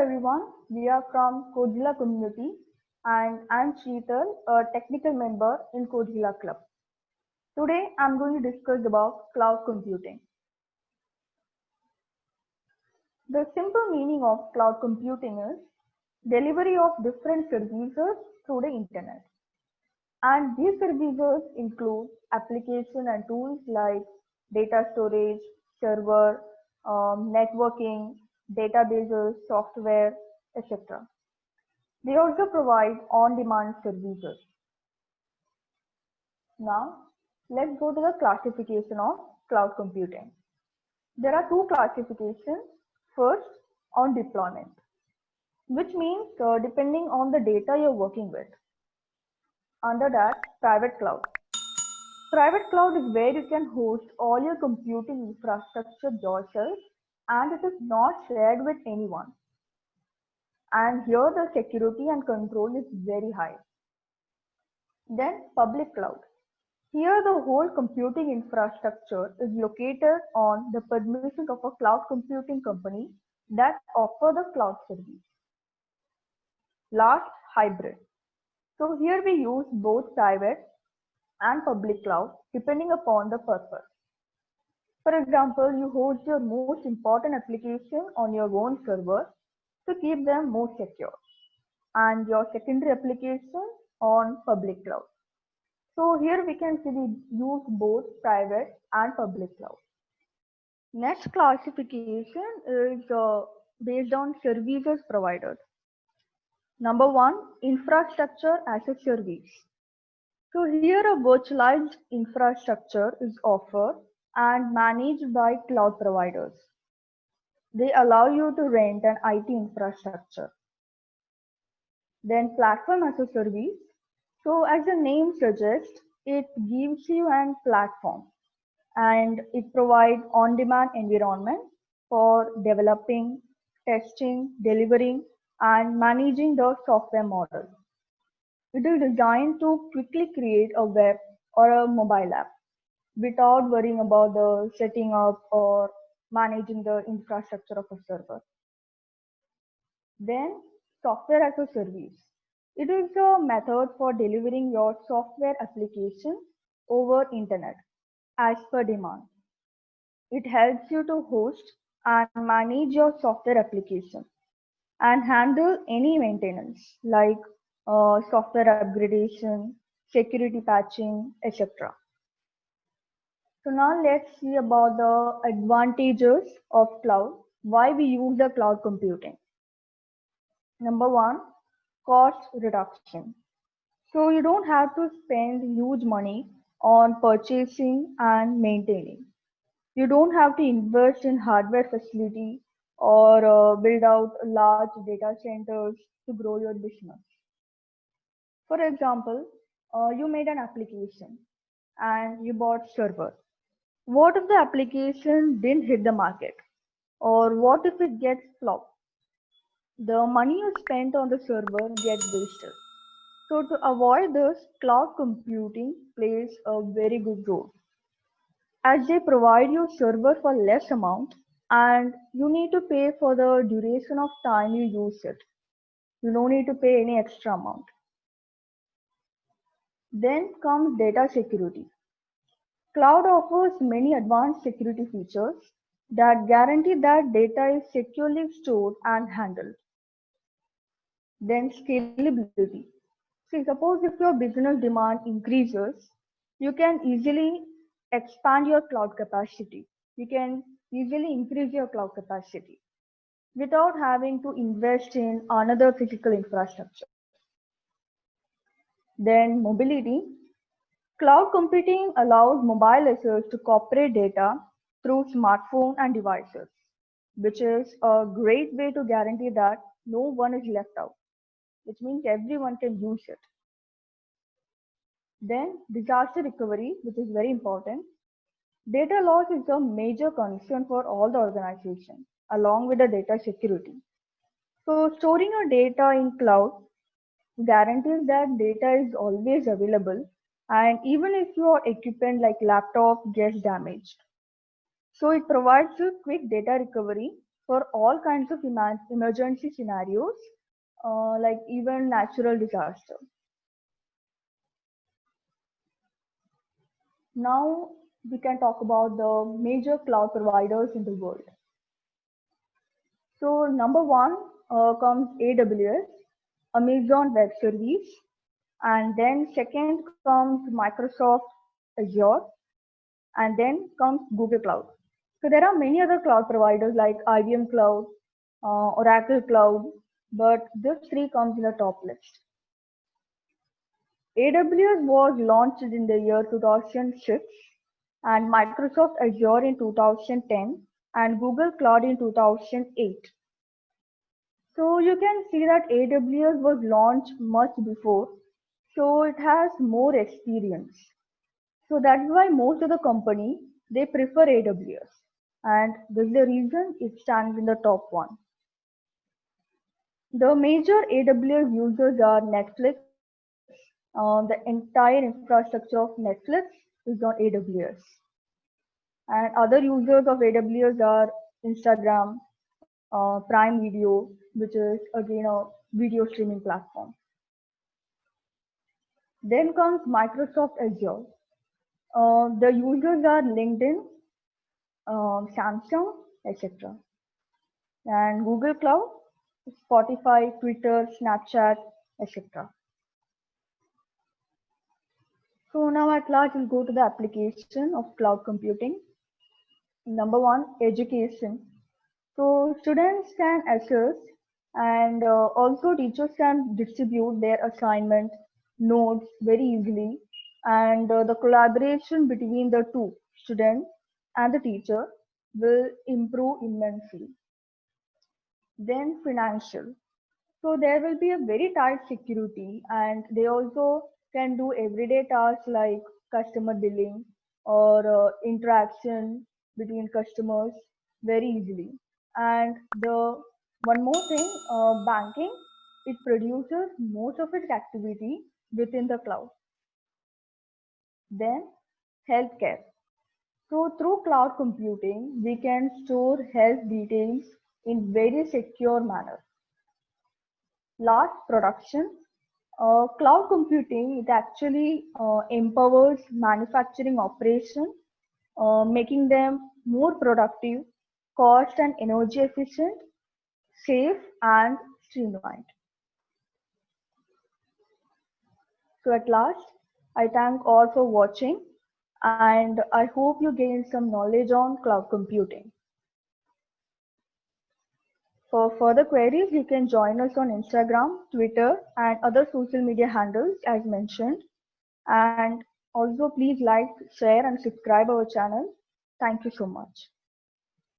everyone, we are from Codzilla community and I'm Sheetal, a technical member in Codzilla Club. Today I'm going to discuss about cloud computing. The simple meaning of cloud computing is delivery of different services through the internet. And these services include application and tools like data storage, server, networking, databases, software, etc. They also provide on-demand services. Now, let's go to the classification of cloud computing. There are two classifications. First, on deployment, which means depending on the data you're working with. Under that, private cloud. Private cloud is where you can host all your computing infrastructure yourself and it is not shared with anyone. And here the security and control is very high. Then public cloud. Here the whole computing infrastructure is located on the permission of a cloud computing company that offer the cloud service. Last, hybrid. So here we use both private and public cloud depending upon the purpose. For example, you host your most important application on your own server to keep them more secure and your secondary application on public cloud. So here we can see we use both private and public cloud. Next classification is based on services provided. Number one, infrastructure as a service. So here a virtualized infrastructure is offered and managed by cloud providers. They allow you to rent an IT infrastructure. Then platform as a service. So as the name suggests, it gives you a platform and it provides on-demand environment for developing, testing, delivering, and managing the software model. It is designed to quickly create a web or a mobile app without worrying about the setting up or managing the infrastructure of a server. Then software as a service. It is a method for delivering your software application over internet as per demand. It helps you to host and manage your software application and handle any maintenance like software upgradation, security patching, etc. So now let's see about the advantages of cloud, why we use the cloud computing. Number one, cost reduction. So you don't have to spend huge money on purchasing and maintaining. You don't have to invest in hardware facility or build out large data centers to grow your business. For example, you made an application and you bought server. What if the application didn't hit the market? Or what if it gets flopped? The money you spent on the server gets wasted. So to avoid this, cloud computing plays a very good role as they provide you server for less amount and you need to pay for the duration of time you use it. You don't need to pay any extra amount. Then comes data security. Cloud offers many advanced security features that guarantee that data is securely stored and handled. Then scalability. See, suppose if your business demand increases, you can easily expand your cloud capacity. You can easily increase your cloud capacity without having to invest in another physical infrastructure. Then mobility. Cloud computing allows mobile users to cooperate data through smartphone and devices, which is a great way to guarantee that no one is left out, which means everyone can use it. Then disaster recovery, which is very important. Data loss is a major concern for all the organization, along with the data security. So storing your data in cloud guarantees that data is always available and even if your equipment like laptop gets damaged. So it provides you quick data recovery for all kinds of emergency scenarios, like even natural disaster. Now we can talk about the major cloud providers in the world. So number one comes AWS, Amazon Web Service, and then second comes Microsoft Azure, and then comes Google Cloud. So there are many other cloud providers like IBM Cloud, Oracle Cloud, but this three comes in the top list. AWS was launched in the year 2006 and Microsoft Azure in 2010 and Google Cloud in 2008. So you can see that AWS was launched much before, so it has more experience. So that's why most of the company they prefer AWS, and this is the reason it stands in the top one. The major AWS users are Netflix. The entire infrastructure of Netflix is on AWS, and other users of AWS are Instagram, Prime Video, which is again a video streaming platform. Then comes Microsoft Azure. The users are LinkedIn, Samsung, etc. And Google Cloud, Spotify, Twitter, Snapchat, etc. So now at last we'll go to the application of cloud computing. Number one, education. So students can assess and also teachers can distribute their assignment notes very easily, and the collaboration between the two, student and the teacher, will improve immensely. Then financial. So there will be a very tight security, and they also can do everyday tasks like customer billing or interaction between customers very easily. And the one more thing, banking, it produces most of its activity within the cloud. Then healthcare. So through cloud computing, we can store health details in very secure manner. Last, production. Cloud computing, it actually empowers manufacturing operation, making them more productive, cost and energy efficient, safe and streamlined. So at last, I thank all for watching, and I hope you gain some knowledge on cloud computing. For further queries, you can join us on Instagram, Twitter, and other social media handles as mentioned. And also please like, share, and subscribe our channel. Thank you so much.